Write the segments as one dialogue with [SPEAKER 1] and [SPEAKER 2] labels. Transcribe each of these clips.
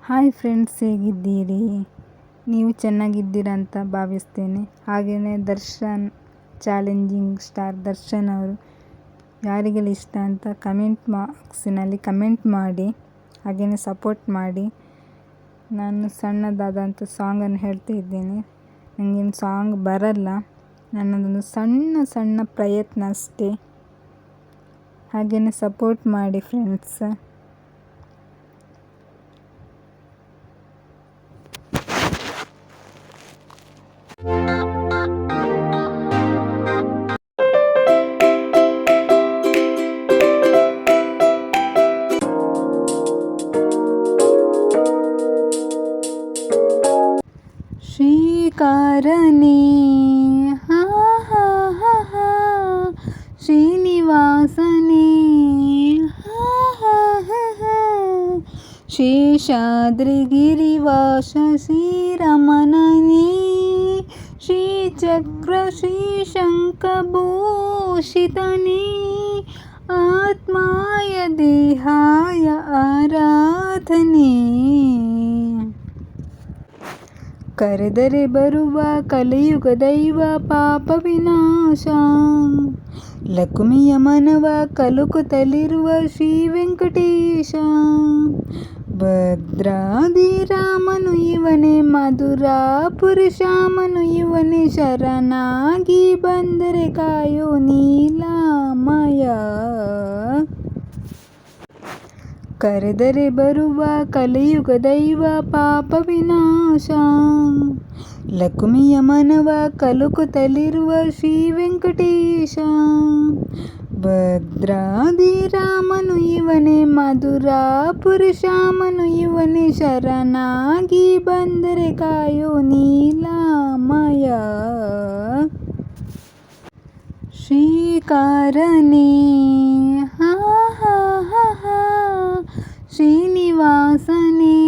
[SPEAKER 1] Hi friends, ಹೇಗಿದ್ದೀರಿ? ನೀವು ಚೆನ್ನಾಗಿದ್ದೀರಾ ಅಂತ ಭಾವಿಸ್ತೇನೆ. ಹಾಗೆಯೇ ದರ್ಶನ್, ಚಾಲೆಂಜಿಂಗ್ ಸ್ಟಾರ್ ದರ್ಶನ್ ಅವರು ಯಾರಿಗೆಲ್ಲ ಇಷ್ಟ ಅಂತ ಕಮೆಂಟ್ ಬಾಕ್ಸಿನಲ್ಲಿ ಕಮೆಂಟ್ ಮಾಡಿ, ಹಾಗೆಯೇ ಸಪೋರ್ಟ್ ಮಾಡಿ. ನಾನು ಸಣ್ಣದಾದಂಥ ಸಾಂಗನ್ನು ಹೇಳ್ತಾ ಇದ್ದೇನೆ. ನನಗೇನು ಸಾಂಗ್ ಬರಲ್ಲ, ನನ್ನದೊಂದು ಸಣ್ಣ ಪ್ರಯತ್ನ ಅಷ್ಟೇ. ಹಾಗೆಯೇ ಸಪೋರ್ಟ್ ಮಾಡಿ ಫ್ರೆಂಡ್ಸ್. ಶ್ರೀಕಾರನೇ ಹಾ ಹಾ ಹಾ ಹಾ, ಶ್ರೀನಿವಾಸನೇ ಹಾ ಹಾ ಹಾ ಹಾ, ಶೇಷಾದ್ರಿಗಿರಿವಾಸ ಶ್ರೀರಮಣನೇ, ಶ್ರೀಚಕ್ರ ಶ್ರೀಶಂಖಭೂಷಿತನೇ, ಆತ್ಮಾಯ ದೇಹಾಯ ಆರಾಧನೆ. ಕರೆದರೆ ಬರುವ ಕಲಿಯುಗ ದೈವ ಪಾಪ ವಿನಾಶ, ಲಕ್ಷ್ಮಿಯ ಮನವ ಕಲುಕುತ್ತಲಿರುವ ಶ್ರೀ ವೆಂಕಟೇಶ. ಭದ್ರಾದಿರಾಮನು ಇವನೇ, ಮಧುರಾಪುರಶ್ಯಾಮನು ಇವನೇ, ಶರಣಾಗಿ ಬಂದರೆ ಕಾಯೋ ನೀಲಾಮಯ. ಕರೆದರೆ ಬರುವ ಕಲಿಯುಗ ದೈವ ಪಾಪ ವಿನಾಶ, ಲಕ್ಷ್ಮಿಯ ಮನವ ಕಲುಕುತ್ತಲಿರುವ ಶ್ರೀ ವೆಂಕಟೇಶ. ಭದ್ರಾದಿರಾಮನು ಇವನೇ, ಮಧುರಾಪುರಶ್ಯಾಮನು ಇವನೇ, ಶರಣಾಗಿ ಬಂದರೆ ಕಾಯೋ ನೀಲಾಮಯ. ಶ್ರೀಕಾರನೇ ಹಾ ಹಾ ಹಾ ಹಾ, ಶ್ರೀನಿವಾಸನೇ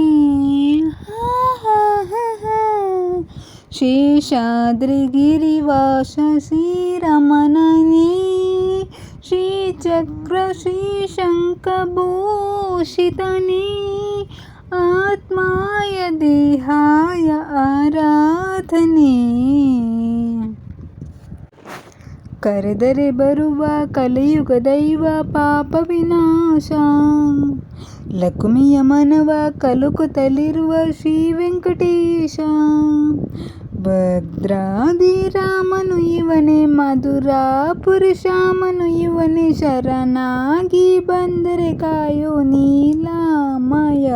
[SPEAKER 1] ಹಾ ಹಾ ಹಾ ಹಾ, ಶೇಷಾದ್ರಿಗಿರಿವಾಸ ಶ್ರೀರಮಣನೇ, ಶ್ರೀಚಕ್ರ ಶ್ರೀಶಂಖಭೂಷಿತನೇ, ಆತ್ಮಾಯ ದೇಹಾಯ ಆರಾಧನೆ. ಕರೆದರೆ ಬರುವ ಕಲಿಯುಗ ದೈವ ಪಾಪ ವಿನಾಶ, ಲಕ್ಷ್ಮಿಯ ಮನವ ಕಲುಕುತ್ತಲಿರುವ ಶ್ರೀ ವೆಂಕಟೇಶ. ಭದ್ರಾದಿರಾಮನು ಇವನೇ, ಮಧುರಾಪುರಶ್ಯಾಮನು ಇವನೇ, ಶರಣಾಗಿ ಬಂದರೆ ಕಾಯೋ ನೀಲಾಮಯ.